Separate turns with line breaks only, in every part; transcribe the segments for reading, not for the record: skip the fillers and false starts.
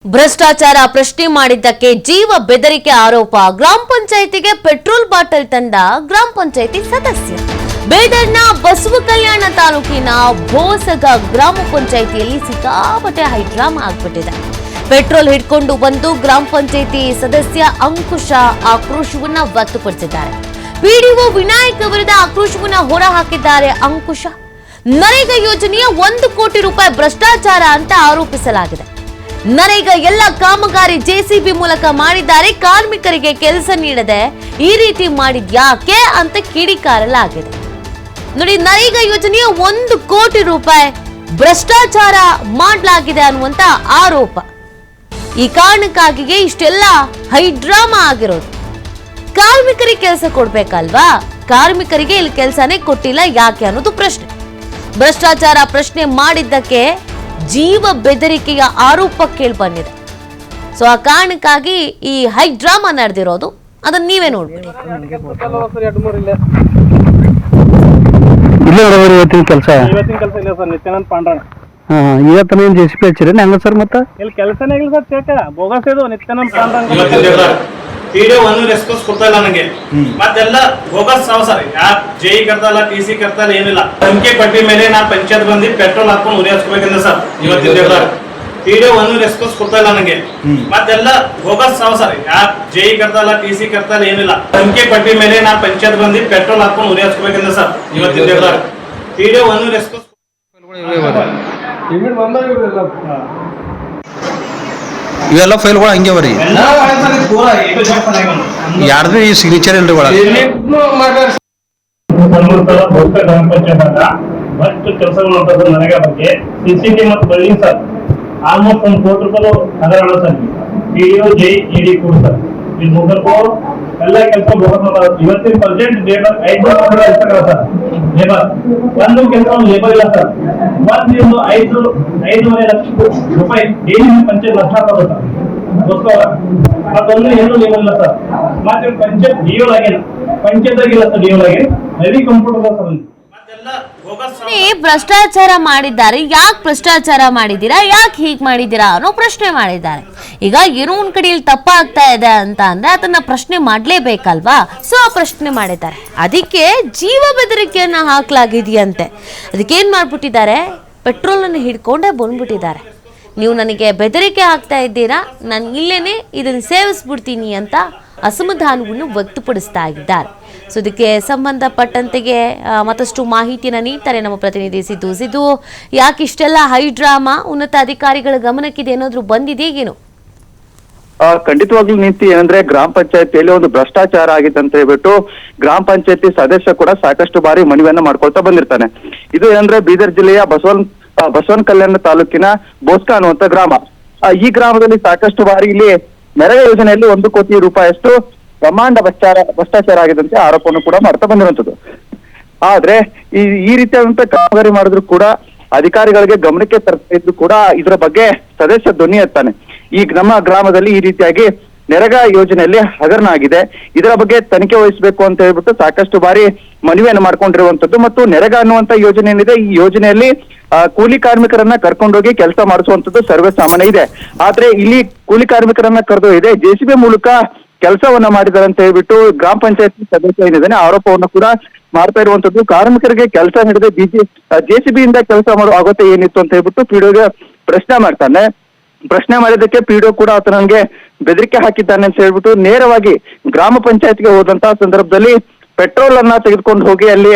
ಭ್ರಷ್ಟಾಚಾರ ಪ್ರಶ್ನೆ ಮಾಡಿದ್ದಕ್ಕೆ ಜೀವ ಬೆದರಿಕೆ ಆರೋಪ. ಗ್ರಾಮ ಪಂಚಾಯಿತಿಗೆ ಪೆಟ್ರೋಲ್ ಬಾಟಲ್ ತಂಡ ಗ್ರಾಮ ಪಂಚಾಯಿತಿ ಸದಸ್ಯ. ಬೇದರ್ನ ಬಸವ ಕಲ್ಯಾಣ ತಾಲೂಕಿನ ಬೋಸಗ ಗ್ರಾಮ ಪಂಚಾಯಿತಿಯಲ್ಲಿ ಸಿಕ್ಕಾಪಟ್ಟೆ ಹೈಡ್ರಾಮಾ ಆಗ್ಬಿಟ್ಟಿದೆ. ಪೆಟ್ರೋಲ್ ಹಿಡ್ಕೊಂಡು ಬಂದು ಗ್ರಾಮ ಪಂಚಾಯಿತಿ ಸದಸ್ಯ ಅಂಕುಶ ಆಕ್ರೋಶವನ್ನ ವ್ಯಕ್ತಪಡಿಸಿದ್ದಾರೆ. ಪಿಡಿಒ ವಿನಾಯಕ್ ವಿರುದ್ಧ ಆಕ್ರೋಶವನ್ನ ಹೊರಹಾಕಿದ್ದಾರೆ ಅಂಕುಶ. ನರೇಗಾ ಯೋಜನೆಯ 1 ಕೋಟಿ ರೂಪಾಯಿ ಭ್ರಷ್ಟಾಚಾರ ಅಂತ ಆರೋಪಿಸಲಾಗಿದೆ. ನರೇಗಾ ಎಲ್ಲ ಕಾಮಗಾರಿ ಜೆಸಿಬಿ ಮೂಲಕ ಮಾಡಿದ್ದಾರೆ. ಕಾರ್ಮಿಕರಿಗೆ ಕೆಲಸ ನೀಡದೆ ಈ ರೀತಿ ಮಾಡಿದ್ಯಾಕೆ ಅಂತ ಕಿಡಿಕಾರಲಾಗಿದೆ. ನೋಡಿ, ನರೇಗಾ ಯೋಜನೆಯ 1 ಕೋಟಿ ರೂಪಾಯಿ ಭ್ರಷ್ಟಾಚಾರ ಮಾಡಲಾಗಿದೆ ಅನ್ನುವಂತ ಆರೋಪ. ಈ ಕಾರಣಕ್ಕಾಗಿಯೇ ಇಷ್ಟೆಲ್ಲ ಹೈಡ್ರಾಮಾ ಆಗಿರೋದು. ಕಾರ್ಮಿಕರಿಗೆ ಕೆಲಸ ಕೊಡ್ಬೇಕಲ್ವಾ? ಕಾರ್ಮಿಕರಿಗೆ ಇಲ್ಲಿ ಕೆಲಸನೇ ಕೊಟ್ಟಿಲ್ಲ ಯಾಕೆ ಅನ್ನೋದು ಪ್ರಶ್ನೆ. ಭ್ರಷ್ಟಾಚಾರ ಪ್ರಶ್ನೆ ಮಾಡಿದ್ದಕ್ಕೆ ಜೀವ ಬೆದರಿಕೆಯ ಆರೋಪ ಕೇಳಿ ಬಂದಿದೆ. ಸೊ ಆ ಕಾರಣಕ್ಕಾಗಿ ಈ ಹೈಡ್ರಾಮಾ ನಡೆದಿರೋದು. ಅದನ್ನ ನೀವೇ ನೋಡ್ಬಿಡಿ.
ಇವತ್ತಿನ ಕೆಲಸ
ಇಲ್ಲ ಸರ್. ನಿತ್ಯಾನಂದ ಪಾಂಡ್ರಣ್ಣ
ಇವತ್ತು ಜೆಸಿಪಿ ಹಚ್ಚಿರಿ ಹೆಂಗ ಸರ್? ಮತ್ತೆ
ಇಲ್ಲಿ ಕೆಲಸನೇ ಇಲ್ಲ ಸರ್. ಚೇಕ ಬೋಗಸ್ ಇದು. ನಿತ್ಯಾನಂದ ಪಾಂಡ್ರಣ್ಣ
टीडीओ ಒಂದು ರೆಸ್ಪಾನ್ಸ್ ಕೊಡ್ತಾ ಇಲ್ಲ ನನಗೆ. ಮತ್ತೆಲ್ಲ ಬೋಗಸ್ ಸರ್. ಯಾಕೆ ಜೆಇ करता ಇಲ್ಲ, टीसी करता ಇಲ್ಲ, ಏನಿಲ್ಲ. ಧಮಕಿ ಪಟ್ಟಿ ಮೇಲೆ ನಾ ಪಂಚಾಯತ್ ಬಂದು ಪೆಟ್ರೋಲ್ ಹಾಕೊಂಡು ಉರಿಯಾಸ್ಕೋಬೇಕಂದ್ರೆ ಸರ್ ಇವತ್ತಿನ ದೇವರ टीडीओ ಒಂದು ರೆಸ್ಪಾನ್ಸ್ ಕೊಡ್ತಾ ಇಲ್ಲ ನನಗೆ. ಮತ್ತೆಲ್ಲ ಬೋಗಸ್ ಸರ್. ಯಾಕೆ ಜೆಇ करता ಇಲ್ಲ, टीसी करता ಇಲ್ಲ, ಏನಿಲ್ಲ. ಧಮಕಿ ಪಟ್ಟಿ ಮೇಲೆ ನಾ ಪಂಚಾಯತ್ ಬಂದು ಪೆಟ್ರೋಲ್ ಹಾಕೊಂಡು ಉರಿಯಾಸ್ಕೋಬೇಕಂದ್ರೆ ಸರ್ ಇವತ್ತಿನ ದೇವರ टीडीओ ಒಂದು ರೆಸ್ಪಾನ್ಸ್
ಇವೆಲ್ಲ ಫೈಲ್ಗಳು ಹಂಗೆ ಬರೀ ಯಾರ್ದು ಈ ಸಿಗ್ನೇಚರ್ ಇಲ್ರಿ ಒಳಗೆ.
ಗ್ರಾಮ ಪಂಚಾಯತ್ ಬಸ್ಟ್ ಕೆಲಸಗಳು ನೋಡ್ತಾರೆ ನರೇಗಾ ಬಗ್ಗೆ. ಸಿಸಿಟಿ ಮತ್ತು ಬಿಲ್ಡಿಂಗ್ ಸರ್ ಆಲ್ಮೋಸ್ಟ್ 1 ಕೋಟಿ ರೂಪಾಯಿ ಹಗರಣ ಸರ್. ಪಿಡಿಒ ಜೈ ಇಡಿ ಕೂಡ ಸರ್. ಇಲ್ಲಿ ಮುಗ್ಗರ್ಕೋ ಎಲ್ಲ ಕೆಲಸ ಇವತ್ತಿನ ಪ್ರೆಸೆಂಟ್ ಡೇಟ್ 5 ಸರ್. ಲೇಬರ್ ಒಂದು ಕೆಲಸ ಲೇಬರ್ ಇಲ್ಲ ಸರ್. ಒಂದು 5.5 ಲಕ್ಷ ರೂಪಾಯಿ ಡೈಲಿ ಪಂಚಾಯತ್ ನಷ್ಟ ಆಗ್ತದೆ ಸರ್. ಗೊತ್ತಲ್ಲ, ಮತ್ತೊಂದು ಏನು ಲೇಬರ್ ಇಲ್ಲ ಸರ್. ಮತ್ತೆ ಪಂಚಾಯತ್ ಡಿಒ ಆಗಿಲ್ಲ, ಪಂಚಾಯತ್ ಆಗಿಲ್ಲ ಸರ್. ಡಿಒ ಆಗಿ ಹೆವಿ ಕಂಪ್ಯೂಟರ್ ಸರ್.
ಭ್ರಷ್ಟಾಚಾರ ಮಾಡಿದ್ದಾರೆ. ಯಾಕೆ ಭ್ರಷ್ಟಾಚಾರ ಮಾಡಿದ್ದೀರಾ, ಯಾಕೆ ಹೀಗೆ ಮಾಡಿದ್ದೀರಾ ಅನ್ನೋ ಪ್ರಶ್ನೆ ಮಾಡಿದ್ದಾರೆ. ಈಗ ಏನೋ ಒಂದ್ ಕಡೆಯಲ್ಲಿ ತಪ್ಪಾಗ್ತಾ ಇದೆ ಅಂತ ಅಂದ್ರೆ ಅದನ್ನ ಪ್ರಶ್ನೆ ಮಾಡ್ಲೇಬೇಕಲ್ವಾ? ಸೊ ಆ ಪ್ರಶ್ನೆ ಮಾಡಿದ್ದಾರೆ. ಅದಕ್ಕೆ ಜೀವ ಬೆದರಿಕೆಯನ್ನ ಹಾಕ್ಲಾಗಿದೆಯಂತೆ. ಅದಕ್ಕೇನ್ ಮಾಡ್ಬಿಟ್ಟಿದ್ದಾರೆ, ಪೆಟ್ರೋಲ್ ಅನ್ನು ಹಿಡ್ಕೊಂಡೇ ಬಂದ್ಬಿಟ್ಟಿದ್ದಾರೆ. ನೀವು ನನಗೆ ಬೆದರಿಕೆ ಹಾಕ್ತಾ ಇದ್ದೀರಾ, ನಾನು ಇಲ್ಲೇನೆ ಇದನ್ನು ಸೇವಿಸ್ಬಿಡ್ತೀನಿ ಅಂತ ಅಸಮಾಧಾನವನ್ನು ವ್ಯಕ್ತಪಡಿಸ್ತಾ ಇದ್ದಾರೆ. ಸೊ ಇದಕ್ಕೆ ಸಂಬಂಧಪಟ್ಟಂತೆಗೆ ಮತ್ತಷ್ಟು ಮಾಹಿತಿಯನ್ನು ನೀಡ್ತಾರೆ ನಮ್ಮ ಪ್ರತಿನಿಧಿ ಸಿದ್ದು. ಯಾಕೆ ಇಷ್ಟೆಲ್ಲ ಹೈಡ್ರಾಮಾ ಉನ್ನತ ಅಧಿಕಾರಿಗಳ ಗಮನಕ್ಕಿದೆ ಏನಾದ್ರು ಬಂದಿದೆಯೇ ಏನು?
ಖಂಡಿತವಾಗ್ಲೂ ನೀತಿ ಏನಂದ್ರೆ ಗ್ರಾಮ ಪಂಚಾಯತಿಯಲ್ಲಿ ಒಂದು ಭ್ರಷ್ಟಾಚಾರ ಆಗಿತ್ತು ಅಂತ ಹೇಳ್ಬಿಟ್ಟು ಗ್ರಾಮ ಪಂಚಾಯತಿ ಸದಸ್ಯ ಕೂಡ ಸಾಕಷ್ಟು ಬಾರಿ ಮನವಿಯನ್ನ ಮಾಡ್ಕೊಳ್ತಾ ಬಂದಿರ್ತಾನೆ. ಇದು ಏನಂದ್ರೆ ಬೀದರ್ ಜಿಲ್ಲೆಯ ಬಸವನ ಕಲ್ಯಾಣ ತಾಲೂಕಿನ ಬೋಸ್ಕ ಅನ್ನುವಂತ ಗ್ರಾಮ. ಈ ಗ್ರಾಮದಲ್ಲಿ ಸಾಕಷ್ಟು ಬಾರಿ ಇಲ್ಲಿ ನರೇಗಾ ಯೋಜನೆಯಲ್ಲಿ 1 ಕೋಟಿ ರೂಪಾಯಿಯಷ್ಟು ಬ್ರಹ್ಮಾಂಡ ಭ್ರಷ್ಟಾಚಾರ ಆಗಿದಂತೆ ಆರೋಪವನ್ನು ಕೂಡ ಮಾಡ್ತಾ ಬಂದಿರುವಂತದ್ದು. ಆದ್ರೆ ಈ ರೀತಿಯಾದಂತ ಕಾಮಗಾರಿ ಮಾಡಿದ್ರು ಕೂಡ ಅಧಿಕಾರಿಗಳಿಗೆ ಗಮನಕ್ಕೆ ತರ್ತಾ ಇದ್ರು ಕೂಡ ಇದರ ಬಗ್ಗೆ ಸದಸ್ಯ ಧ್ವನಿ ಎತ್ತಾನೆ. ಈ ನಮ್ಮ ಗ್ರಾಮದಲ್ಲಿ ಈ ರೀತಿಯಾಗಿ ನರೇಗಾ ಯೋಜನೆಯಲ್ಲಿ ಹಗರಣ ಆಗಿದೆ, ಇದರ ಬಗ್ಗೆ ತನಿಖೆ ವಹಿಸಬೇಕು ಅಂತ ಹೇಳ್ಬಿಟ್ಟು ಸಾಕಷ್ಟು ಬಾರಿ ಮನವಿಯನ್ನು ಮಾಡ್ಕೊಂಡಿರುವಂತದ್ದು. ಮತ್ತು ನರೇಗಾ ಅನ್ನುವಂತ ಯೋಜನೆ ಏನಿದೆ, ಈ ಯೋಜನೆಯಲ್ಲಿ ಕೂಲಿ ಕಾರ್ಮಿಕರನ್ನ ಕರ್ಕೊಂಡೋಗಿ ಕೆಲಸ ಮಾಡಿಸುವಂತದ್ದು ಸರ್ವೇ ಸಾಮಾನ್ಯ ಇದೆ. ಆದ್ರೆ ಇಲ್ಲಿ ಕೂಲಿ ಕಾರ್ಮಿಕರನ್ನ ಕರೆದೊಯ್ದೆ ಜೆಸಿಬಿ ಮೂಲಕ ಕೆಲಸವನ್ನ ಮಾಡಿದ್ದಾರೆ ಅಂತ ಹೇಳ್ಬಿಟ್ಟು ಗ್ರಾಮ ಪಂಚಾಯತ್ ಸದಸ್ಯ ಏನಿದ್ದಾನೆ ಆರೋಪವನ್ನು ಕೂಡ ಮಾಡ್ತಾ ಇರುವಂತದ್ದು. ಕಾರ್ಮಿಕರಿಗೆ ಕೆಲಸ ನೀಡದೆ ಜೆಸಿಬಿ ಇಂದ ಕೆಲಸ ಮಾಡೋ ಆಗುತ್ತೆ ಏನಿತ್ತು ಅಂತ ಹೇಳ್ಬಿಟ್ಟು ಪಿಡಿಒಗೆ ಪ್ರಶ್ನೆ ಮಾಡಿದ್ದಕ್ಕೆ ಪಿಡಿಒ ಕೂಡ ಆತ ನನಗೆ ಬೆದರಿಕೆ ಹಾಕಿದ್ದಾನೆ ಅಂತ ಹೇಳ್ಬಿಟ್ಟು ನೇರವಾಗಿ ಗ್ರಾಮ ಪಂಚಾಯತ್ಗೆ ಹೋದಂತಹ ಸಂದರ್ಭದಲ್ಲಿ ಪೆಟ್ರೋಲ್ ಅನ್ನ ತೆಗೆದುಕೊಂಡು ಹೋಗಿ ಅಲ್ಲಿ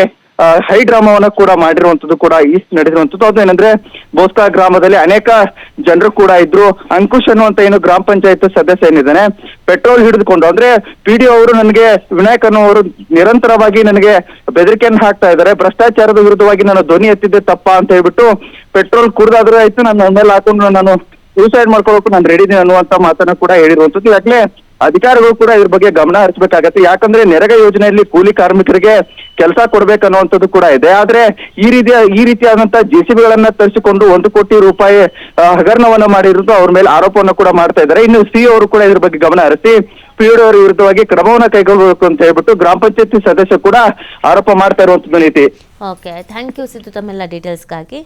ಹೈಡ್ರಾಮಾವನ್ನ ಕೂಡ ಮಾಡಿರುವಂತದ್ದು ಕೂಡ ನಡೆದಿರುವಂತದ್ದು. ಅದು ಏನಂದ್ರೆ ಬೋಸ್ಕಾ ಗ್ರಾಮದಲ್ಲಿ ಅನೇಕ ಜನರು ಕೂಡ ಇದ್ರು. ಅಂಕುಶ್ ಅನ್ನುವಂತ ಏನು ಗ್ರಾಮ ಪಂಚಾಯತ್ ಸದಸ್ಯ ಏನಿದ್ದಾನೆ ಪೆಟ್ರೋಲ್ ಹಿಡಿದುಕೊಂಡು, ಅಂದ್ರೆ ಪಿಡಿಒ ಅವರು ನನಗೆ ವಿನಾಯಕ್ ಅನ್ನುವರು ನಿರಂತರವಾಗಿ ನನಗೆ ಬೆದರಿಕೆಯನ್ನು ಹಾಕ್ತಾ ಇದ್ದಾರೆ, ಭ್ರಷ್ಟಾಚಾರದ ವಿರುದ್ಧವಾಗಿ ನಾನು ಧ್ವನಿ ಎತ್ತಿದ್ದೆ ತಪ್ಪ ಅಂತ ಹೇಳ್ಬಿಟ್ಟು ಪೆಟ್ರೋಲ್ ಕುಡ್ದಾದ್ರೂ ಆಯ್ತು, ನನ್ನ ಮೇಲೆ ಹಾಕೊಂಡು ನಾನು ಸೂಸೈಡ್ ಮಾಡ್ಕೋಬೇಕು, ನಾನು ರೆಡಿ ಅನ್ನುವಂತ ಮಾತನ್ನ ಕೂಡ ಹೇಳಿರುವಂತದ್ದು. ಈಗಾಗಲೇ ಅಧಿಕಾರಿಗಳು ಕೂಡ ಇದ್ರ ಬಗ್ಗೆ ಗಮನ ಹರಿಸಬೇಕಾಗತ್ತೆ. ಯಾಕಂದ್ರೆ ನರೇಗಾ ಯೋಜನೆಯಲ್ಲಿ ಕೂಲಿ ಕಾರ್ಮಿಕರಿಗೆ ಕೆಲಸ ಕೊಡ್ಬೇಕನ್ನುವಂಥದ್ದು ಕೂಡ ಇದೆ. ಆದ್ರೆ ಈ ರೀತಿಯಾದಂತಹ ಜೆಸಿಬಿಗಳನ್ನ ತರಿಸಿಕೊಂಡು 1 ಕೋಟಿ ರೂಪಾಯಿ ಹಗರಣವನ್ನ ಮಾಡಿರೋದು ಅವ್ರ ಮೇಲೆ ಆರೋಪವನ್ನು ಕೂಡ ಮಾಡ್ತಾ ಇದ್ದಾರೆ. ಇನ್ನು ಸಿ ಅವರು ಕೂಡ ಇದ್ರ ಬಗ್ಗೆ ಗಮನ ಹರಿಸಿ ಪಿಡಿಒ ಅವರ ವಿರುದ್ಧವಾಗಿ ಕ್ರಮವನ್ನ ಕೈಗೊಳ್ಳಬೇಕು ಅಂತ ಹೇಳ್ಬಿಟ್ಟು ಗ್ರಾಮ ಪಂಚಾಯತಿ ಸದಸ್ಯ ಕೂಡ ಆರೋಪ ಮಾಡ್ತಾ ಇರುವಂತದ್ದು ನೀತಿ.
ಓಕೆ, ಥ್ಯಾಂಕ್ ಯು ಸಿದ್ದು ತಮ್ಮೆಲ್ಲ ಡೀಟೇಲ್ಸ್ಗಾಗಿ.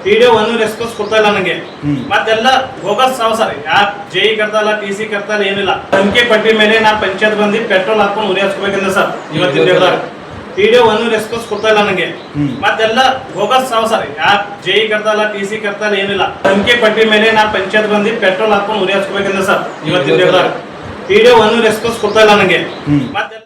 PDO ಒಂದು ರೆಸ್ಪಾನ್ಸ್ ಕೊಡ್ತಾ ಇಲ್ಲ ನನಗೆ ಮತ್ತೆಲ್ಲ ಬೋಗಸ್ ಸರ್ ಯಾ JE ಕರ್ತಾ ಇಲ್ಲ TC ಕರ್ತಾ ಇಲ್ಲ ಏನಿಲ್ಲ ಧಮಕಿ ಪಟ್ಟಿ ಮೇಲೆ ನಾ ಪಂಚಾಯತ್ ಬಂದು ಪೆಟ್ರೋಲ್ ಹಾಕೊಂಡು ಉರಿಯಾಸ್ಕೋಬೇಕಂದ್ರೆ ಸರ್ ಇವತ್ತಿನ ದಿನದಾಗ PDO ಒಂದು ರೆಸ್ಪಾನ್ಸ್ ಕೊಡ್ತಾ ಇಲ್ಲ ನನಗೆ ಮತ್ತೆಲ್ಲ ಬೋಗಸ್ ಸರ್ ಯಾ JE ಕರ್ತಾ ಇಲ್ಲ TC ಕರ್ತಾ ಇಲ್ಲ ಏನಿಲ್ಲ ಧಮಕಿ ಪಟ್ಟಿ ಮೇಲೆ ನಾ ಪಂಚಾಯತ್ ಬಂದು ಪೆಟ್ರೋಲ್ ಹಾಕೊಂಡು ಉರಿಯಾಸ್ಕೋಬೇಕಂದ್ರೆ ಸರ್ ಇವತ್ತಿನ ದಿನದಾಗ PDO ಒಂದು ರೆಸ್ಪಾನ್ಸ್ ಕೊಡ್ತಾ ಇಲ್ಲ ನನಗೆ ಮತ್ತೆಲ್ಲ